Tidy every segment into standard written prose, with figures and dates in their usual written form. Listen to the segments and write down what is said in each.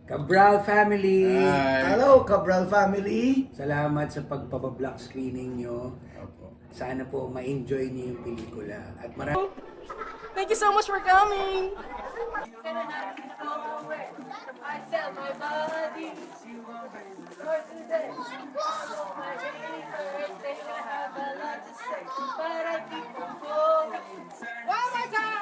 Cabral family! Hi. Hello, Cabral family! Salamat sa pagpapablock screening nyo. Opo. Sana po ma-enjoy nyo yung pelikula. At maraming Thank you so much for coming. I sell my body for today. My baby birthday, I have a lot to say, but I keep on going. One more time.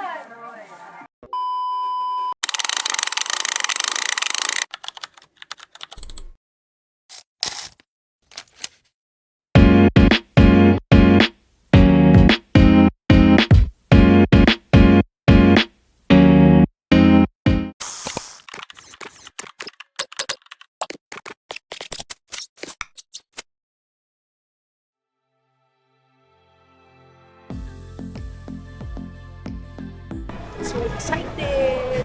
So excited.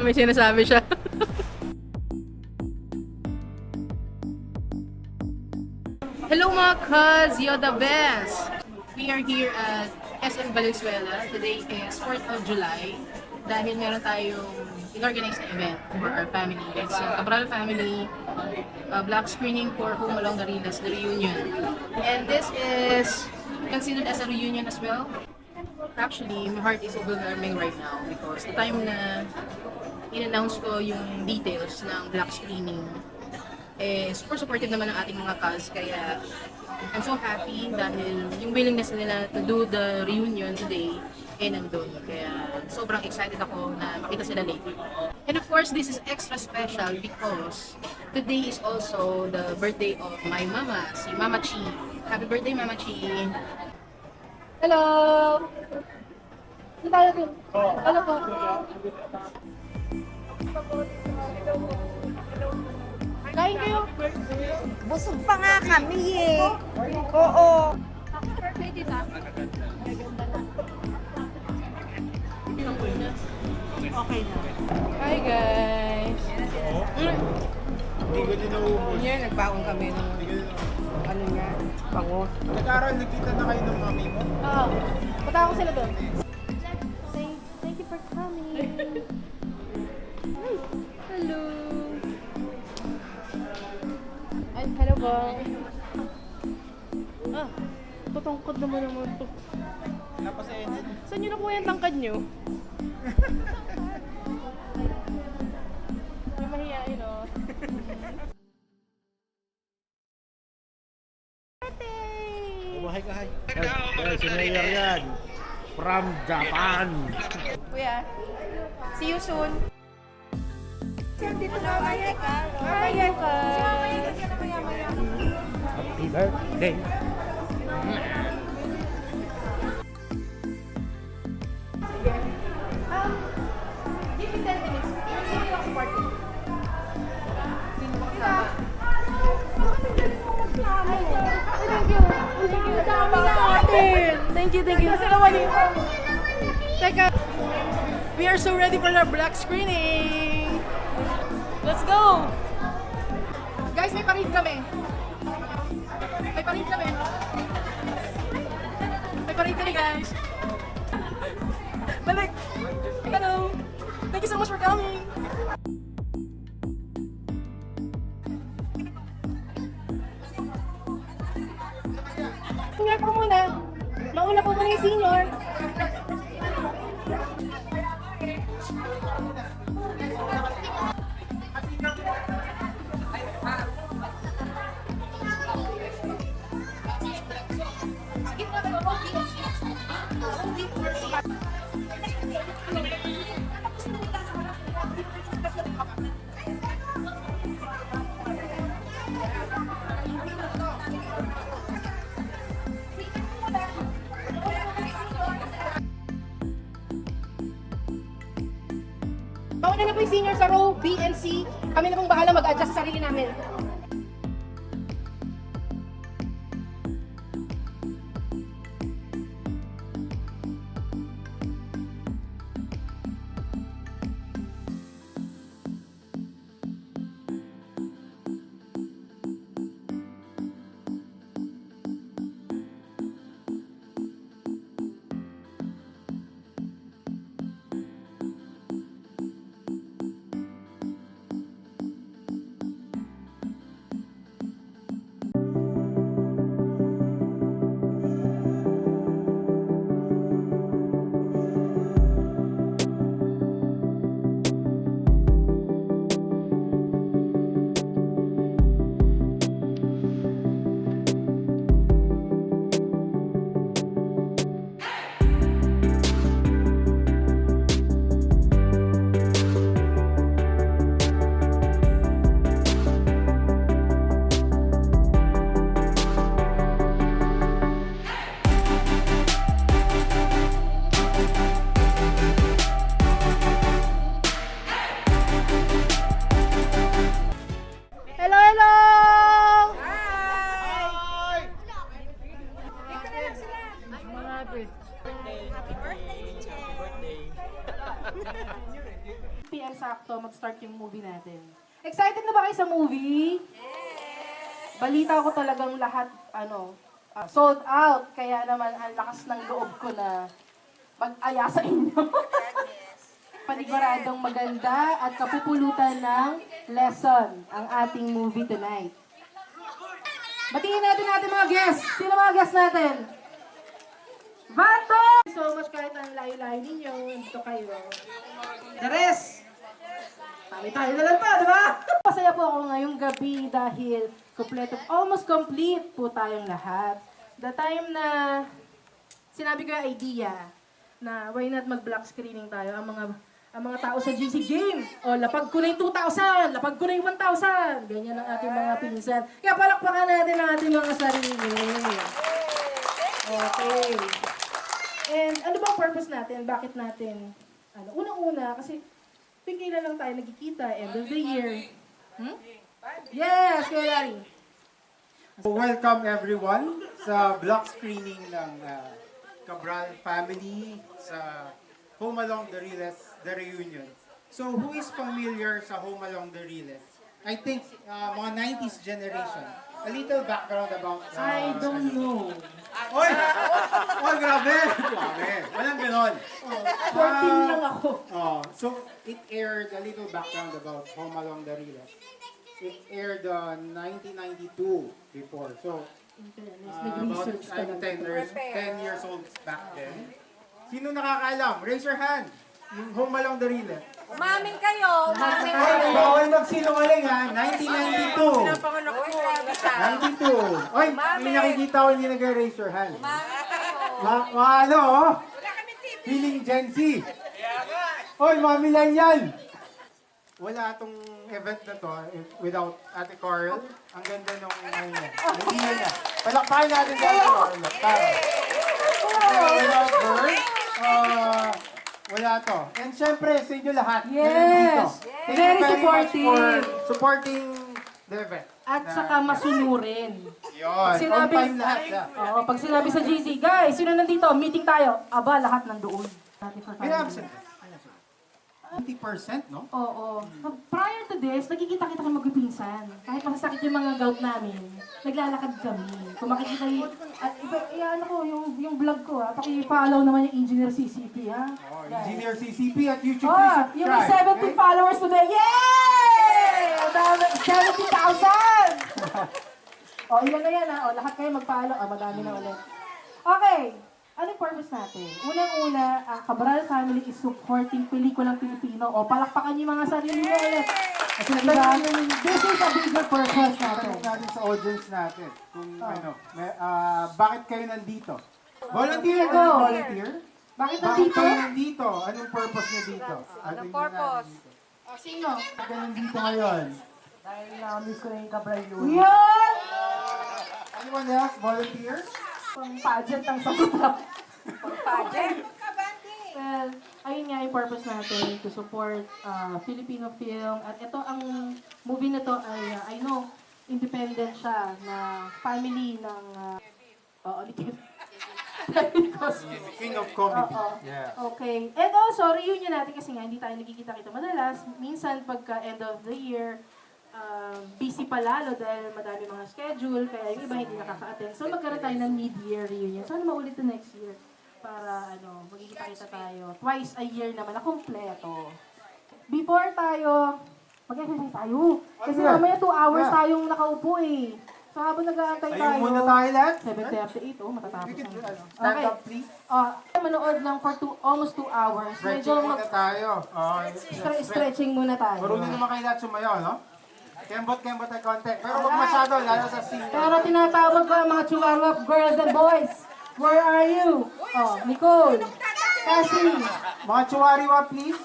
May sinasabi siya. Hello mga cuz, you're the best! We are here at SM Valenzuela. Today is 4th of July dahil meron tayong in-organize na event for our family. It's a Cabral family black screening for Home Along the Rilas, the reunion. And this is considered as a reunion as well. Actually, my heart is overwhelming right now because the time na in-announce ko yung details ng black screening, super supportive naman ng ating mga cuz, kaya I'm so happy dahil yung willingness nila to do the reunion today nandun. Kaya sobrang excited ako na makita sila later. And of course, this is extra special because today is also the birthday of my mama, si Mama Chi. Happy birthday, Mama Chi! Hello! Hello po. Hello po. Kain kayo. Busog pa nga kami eh. Oo. Okay na. Hi guys! Hindi ko din nauubos. Yan, nagbaon kami ng ano niya, bango. Nag-aaral, nakita na kayo ng mami mo? Oo. Punta ko sila doon. Thank you for coming. Hello! Ay, hello po. Ah, tutungkod naman ito. Napasayan din. Saan nyo nakuha yung tangkad nyo? Yung mahihain, oh. Buhay ka, hay. Si Mayor yan. From Japan. Kuya, see you soon. Dito na maya ka. Maya ka. Happy birthday. Give me 10 minutes. Sino yung supporting? Sino ba kasama? Thank you. Thank you. Dami na atin. Thank you, thank you. Sila Juanito. Teka. We are so ready for our black screening. Let's go. Guys, may parin kami. May parin kami. May parin kami, guys. Balik. Hello. Thank you so much for coming. Senior po muna. Mauna po muna yung senior. Mauna na po yung senior sa row B and C. Kami na pong bahala mag-adjust sa sarili namin. PM sakto, mag-start yung movie natin. Excited na ba kayo sa movie? Balita ko talagang lahat, sold out. Kaya naman, ang lakas ng loob ko na mag-aya sa inyo. Paniguradong maganda at kapupulutan ng lesson ang ating movie tonight. Batiin natin mga guests. Sino mga guests natin? Vato! So much kahit ang layo-layo ninyo, dito kayo. The rest! Tayo na lang pa, di ba? Masaya po ako ngayong gabi dahil almost complete po tayong lahat. The time na sinabi ko yung idea na why not mag-black screening tayo, ang mga tao sa GC Game. O, lapag ko na yung 2,000, lapag ko na yung 1,000. Ganyan ang ating mga pinsan. Kaya palakpakan natin ang ating mga sarili. Okay. And ano bang purpose natin? Bakit natin? Unang-una, kasi kailan lang tayo nagkikita, end of the year. Yes, Kuya Larry. Welcome everyone sa block screening ng Cabral family sa Home Along the Riles, The Reunion. So who is familiar sa Home Along the Riles? I think mga 90s generation. A little background about... I don't know. Oy! Oh, grabe! Grabe! Walang ganon. 14 lang ako. So it aired a little background about Home Along the Riles. It aired 1992 before. So about Nag-research ka I'm lang. 10 years old back then. Sino nakakaalam? Raise your hand. Yung Home Along the Riles. Umamin kayo. Umamin Oy, kayo. bawal magsinungaling ha. 1992. Pinapanganak ko. Basta. 92. Oy, may nakikita ko hindi nag-raise your hand. Umamin kayo. Ano oh? Feeling Gen Z. Oy, mga millennial. Wala itong event na to without Ate Coral. Ang ganda nung idea niya. Palakpakan natin sa Ate Coral. Without her, wala to. And syempre, sa inyo lahat. Yes! Thank Very you very much supportive. for supporting the event. At saka masunurin. Yun. On time lahat. Oo, pag sinabi sa GC, guys, sino nandito? Meeting tayo. Aba, lahat nandoon. May absent. 20%, no? Oo. Prior to this, nagkikita-kita kami magpipinsan. Kahit masasakit yung mga gout namin, naglalakad kami. Kung makikita yung, at yung vlog ko paki-follow naman yung Engineer CCP, ha? Oh, Engineer CCP at YouTube. Yung may 70 followers today. Yay! Ang dami, 70,000! Ilan na yan, ha? Lahat kayo mag-follow. Madami na ulit. Okay. Anong purpose natin? Unang-una, ang Cabral family is supporting pelikulang Pilipino. Palakpakan yung mga sarili nyo ulit. Kasi this is a bigger purpose natin. Tanong natin sa audience natin kung bakit kayo nandito? Volunteer! Go! Volunteer? Bakit Bakit nandito? kayo nandito? Anong purpose nyo dito? Anong purpose? Sino? Bakit kayo nandito ngayon? Dahil na-miss ko na yung Cabral yun. Yan! Anyone else? Volunteer? Pang pageant ang sagot lang. Pageant. Well, ayun nga yung purpose natin to support Filipino film. At ito ang movie na to ay, I know, independent siya na family ng... ulitin. King of comedy. Oo. Yeah. Okay. And also, reunion natin kasi nga hindi tayo nagkikita-kita madalas. Minsan pagka end of the year, busy pa lalo dahil madami mga schedule, kaya yung iba hindi nakaka-attend. So magkaroon tayo ng mid-year reunion. Sana maulit na next year para magkikita-kita tayo. Twice a year naman na kompleto. Before tayo, mag-exercise tayo. Kasi mamaya 2 hours tayong nakaupo eh. So habang nag-aantay tayo, Ayun muna tayo lahat. 7:38, matatapos na. Stand up, please. Manood lang for almost 2 hours. Stretching muna tayo. Stretching muna tayo. Marunong naman kayo lahat sumayaw, no? Kembot ay konti. Pero huwag masyado, lalo sa senior. Pero tinatawag ko ang mga Chihuahua girls and boys. Where are you? Nicole, Cassie, Mga chuwariwa, please.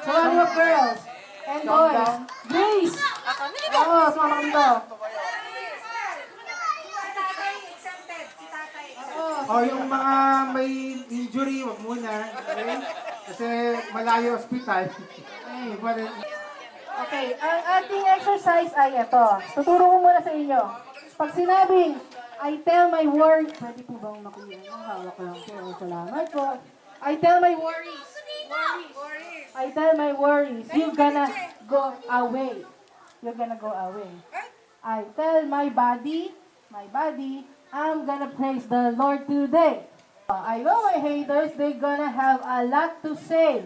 Chihuahua girls and boys. Grace! Sumama kami daw. Yung mga may injury, wag muna. Okay? Kasi malayo hospital. Okay, ang ating exercise ay ito. Tuturo ko muna sa inyo. Pag sinabing, I tell my word, pwede po bang makuha ng hawak lang po? Salamat po. I tell my worries. I tell my worries. You're gonna go away. You're gonna go away. I tell my body, I'm gonna praise the Lord today. I know my haters, they gonna have a lot to say.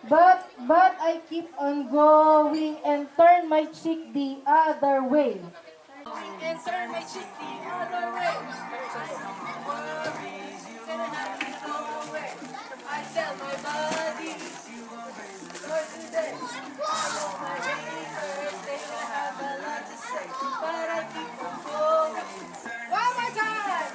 But I keep on going and turn my cheek the other way. And turn my cheek the other way. I tell my body, Lord today. I know my haters, they gonna have a lot to say. But I keep on going. One more time.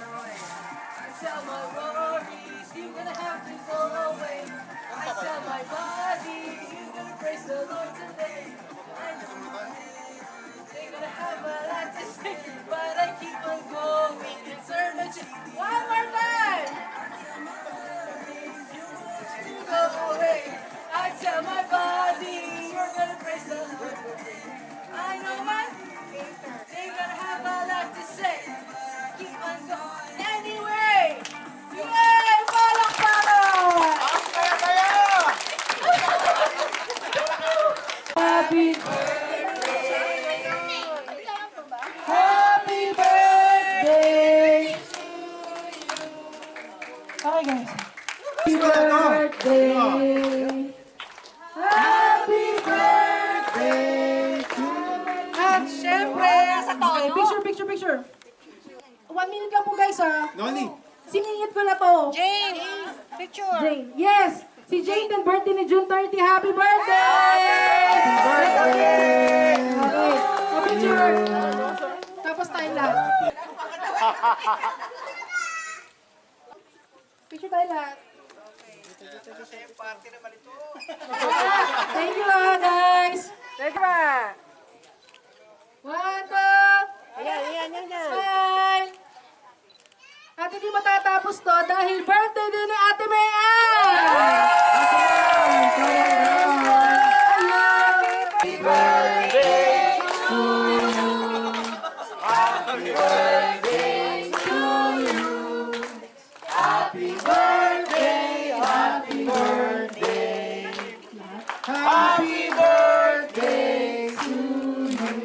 I tell my worries, you're gonna have to go away. I tell my body, you're gonna praise the Lord today. I know my haters, they gonna have a lot to say. But I keep on going and turn my cheek. One more time. Go away. I tell my body, you're gonna praise the Lord. I know my haters, they gonna have a lot to say. Keep on going anyway. Yay! Palakpakan! Happy Happy birthday! Okay guys. Happy birthday! Happy birthday to you! At syempre, okay, picture. 1 minute lang po guys ha. Noli. Siningit ko na to. Jane, picture. Jane. Yes! Si Jane, then birthday ni June 30. Happy birthday! Happy birthday! Okay. O, picture. Tapos tayo lahat. Picture tayo lahat. Thank you guys. Teka ba? 1, 2. Ayan. Smile. At hindi matatapos to dahil birthday din ni Ate Mea! Happy birthday to you. Happy birthday to you. Happy birthday, happy birthday. Happy birthday to you.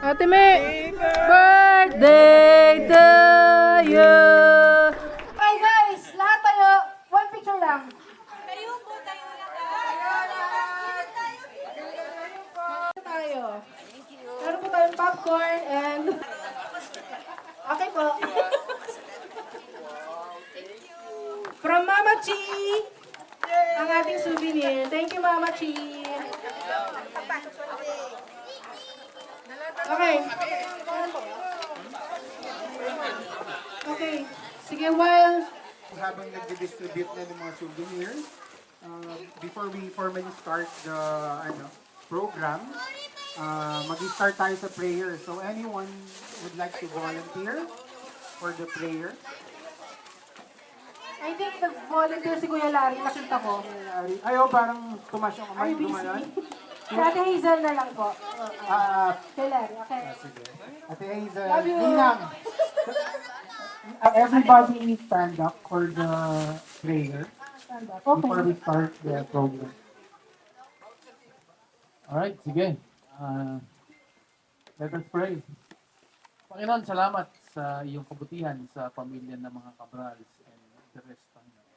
Ate May, birthday to you! Hi guys, lahat tayo, one picture lang. Tayo tayo. Meron po tayong popcorn and... Okay po. From Mama Chi, ang ating souvenir. Thank you, Mama Chi. Okay. Okay. Sige, while... Habang nag-distribute na ng mga souvenirs, before we formally start the program, mag-start tayo sa prayer. So anyone would like to volunteer for the prayer? I think nag-volunteer si Kuya Larry, nakita ko. Ayaw, parang tumas yung kamay, RBC. gumanon. Si Ate Hazel na lang po. Kay Larry, okay. Sige. Ate Hazel, Love you. Ninang. Everybody stand up for the prayer before we start the program. Alright, sige. Let us pray. Panginoon, salamat sa iyong kabutihan sa pamilya ng mga Cabrals and the rest, Panginoon.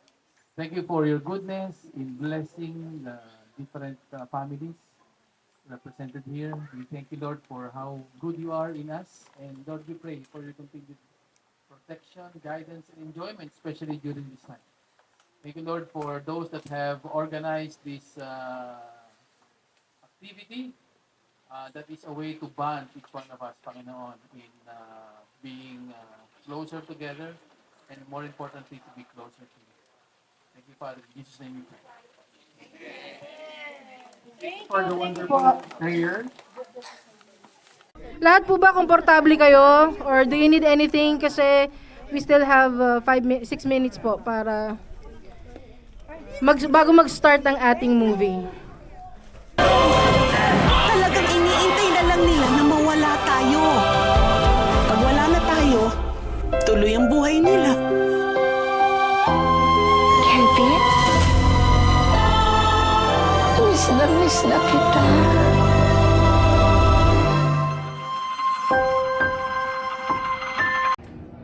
Thank you for your goodness in blessing the different families represented here. We thank you, Lord, for how good you are in us. And Lord, we pray for your continued protection, guidance, and enjoyment, especially during this time. Thank you, Lord, for those that have organized this activity that is a way to bond each one of us, Panginoon, in being closer together and more importantly, to be closer to you. Thank you, Father. In Jesus' name we pray. For the wonderful prayer. Lahat po ba komportable kayo? Or do you need anything? Kasi we still have 6 minutes po para bago mag-start ang ating movie. Talagang iniintay na lang nila na mawala tayo. Pag wala na tayo, tuloy ang buhay. buhay nila. Kevin? Miss na kita.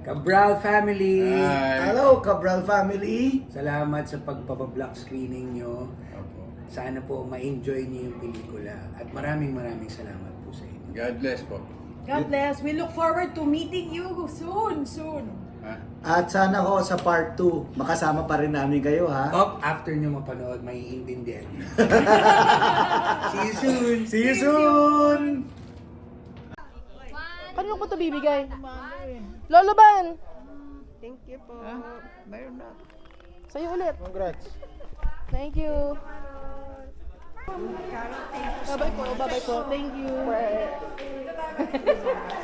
Cabral family! Hello, Cabral family. Salamat sa pagpapablock screening nyo. Sana po ma-enjoy niyo yung pelikula. At maraming salamat po sa inyo. God bless po. God bless. We look forward to meeting you soon. At sana ko sa part 2, makasama pa rin namin kayo ha. After nyo mapanood, may iintindihan niyo. See you soon! See you soon! Kanino ko ito bibigay? Lolo Ban! Thank you po. Mayroon na. Sa'yo ulit. Congrats. Thank you. Bye-bye po. Thank you.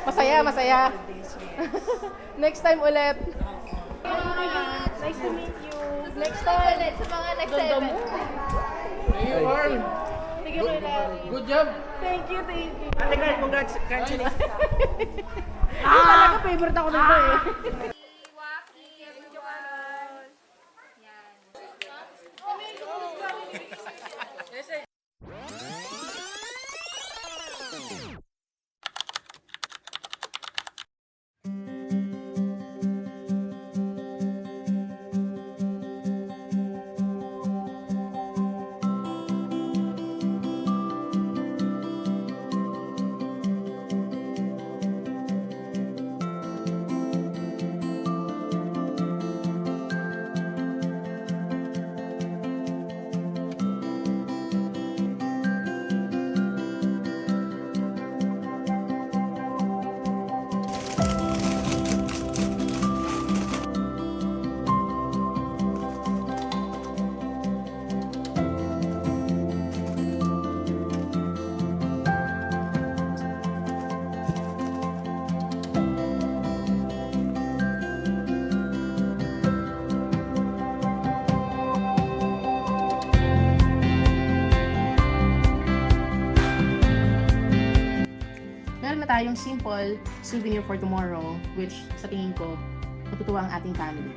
Masaya. Next time ulit. Nice to meet you. Next time. Ulit sa mga next Ganda mo. event. Thank you, Carl. Thank you, Kuya. Good job. Thank you. Ate Carl, congratulations. Talaga favorite ako nito eh. Meron na tayong simple souvenir for tomorrow, which sa tingin ko, matutuwa ang ating family.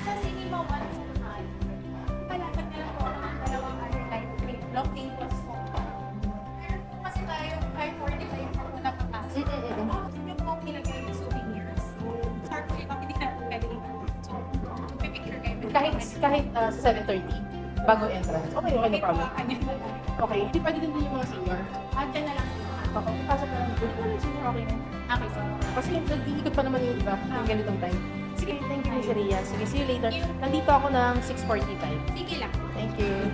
Sa cinema 1 palapit na lang po ang dalawang block tables po. Meron po kasi tayo 5:45 po na papasok. Yung po nilagay yung souvenirs. Start po yung papilihan po kayo. So, pipicture kayo. Kahit sa 7:30, bago entrance. Okay, no problem. Okay, hindi pwede din yung mga senior. Diyan na lang. Okay, pasok na lang. Hindi ko lang senior, okay na. Okay, so. Kasi nag-iikot pa naman yung iba ng ganitong time. Sige, thank you, Miss Ria. Sige, see you later. Nandito ako ng 6:45. Sige lang. Thank you.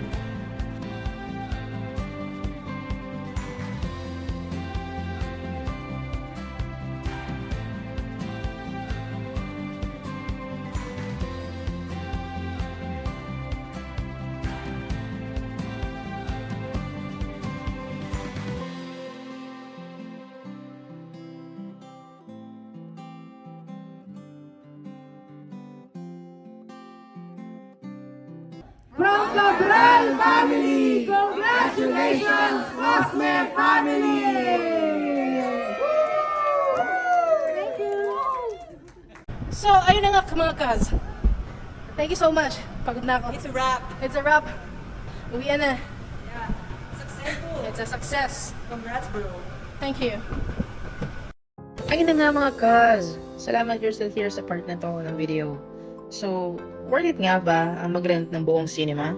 From Cabral family! Congratulations, Cosme family! So, ayun na nga mga kaz. Thank you so much. Pagod na ako. It's a wrap. It's a wrap. Uwian na. Yeah. Successful. It's a success. Congrats, bro. Thank you. Ayun na nga mga kaz. Salamat you're still here sa part na to ng video. So, worth it nga ba ang mag-rent ng buong cinema?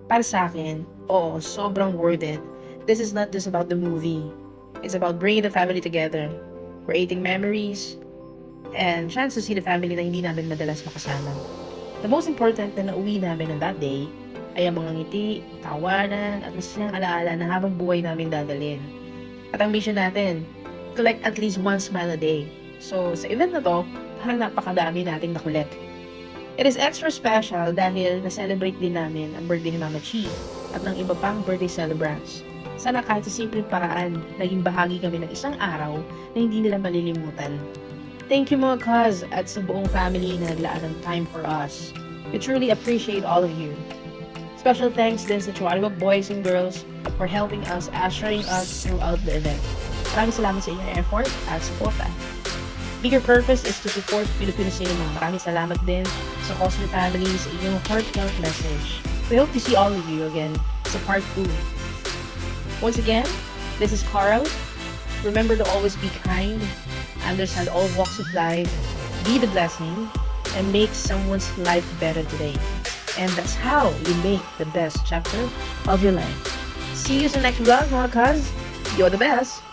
Para sa akin, oo, sobrang worth it. This is not just about the movie. It's about bringing the family together, creating memories, and chance to see the family na hindi namin madalas makasama. The most important na nauwi namin on that day ay ang mga ngiti, tawanan, at masayang alaala na habang buhay namin dadalhin. At ang mission natin, collect at least one smile a day. So, sa event na to, parang napakadami nating nakulit. It is extra special dahil na-celebrate din namin ang birthday ni Mama Chi at ng iba pang birthday celebrants. Sana kahit sa simpleng paraan, naging bahagi kami ng isang araw na hindi nila malilimutan. Thank you mga cuz at sa buong family na naglaan ng time for us. We truly appreciate all of you. Special thanks din sa Chualwa boys and girls for helping us, ushering us throughout the event. Maraming salamat sa inyong effort at suporta. Bigger purpose is to support Filipino cinema. Maraming salamat din sa Cosme family sa inyong heartfelt message. We hope to see all of you again sa part 2. Once again, this is Carl. Remember to always be kind, understand all walks of life, be the blessing, and make someone's life better today. And that's how you make the best chapter of your life. See you sa next vlog, mga cuz. You're the best.